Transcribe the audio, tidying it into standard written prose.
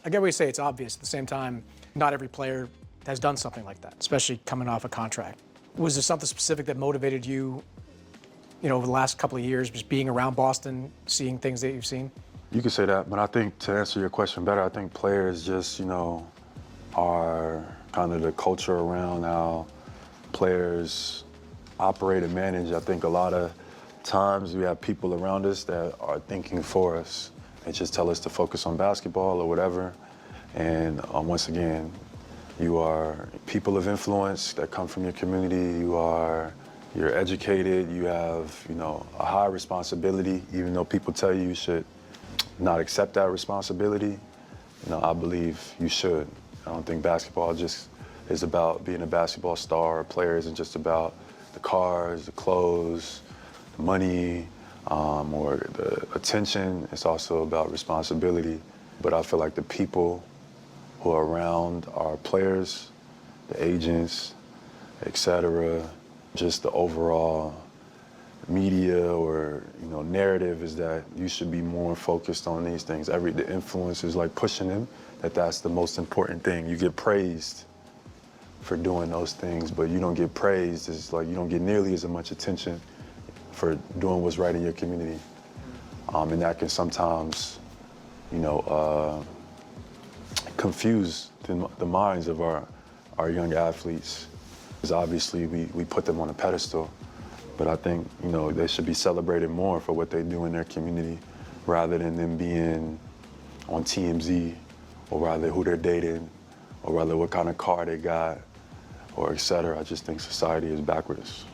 I get what you say, it's obvious. At the same time, not every player has done something like that, especially coming off a contract. Was there something specific that motivated you, over the last couple of years, just being around Boston, seeing things that you've seen? You could say that, but I think to answer your question better, I think players just, are kind of the culture around how players operate and manage. I think a lot of times we have people around us that are thinking for us. They just tell us to focus on basketball or whatever. And once again, you are people of influence that come from your community. You're educated. You have, a high responsibility, even though people tell you should not accept that responsibility. I believe you should. I don't think basketball just is about being a basketball star or player. Isn't just about the cars, the clothes, the money, or the attention. It's also about responsibility. But I feel like the people who are around our players, the agents, etc., just the overall media or narrative is that you should be more focused on these things. The influence is like pushing them, that's the most important thing. You get praised for doing those things, but you don't get praised. It's like you don't get nearly as much attention for doing what's right in your community. And that can sometimes, confuse the minds of our young athletes. Because obviously we put them on a pedestal, but I think, they should be celebrated more for what they do in their community rather than them being on TMZ, or rather who they're dating, or rather what kind of car they got, or et cetera. I just think society is backwards.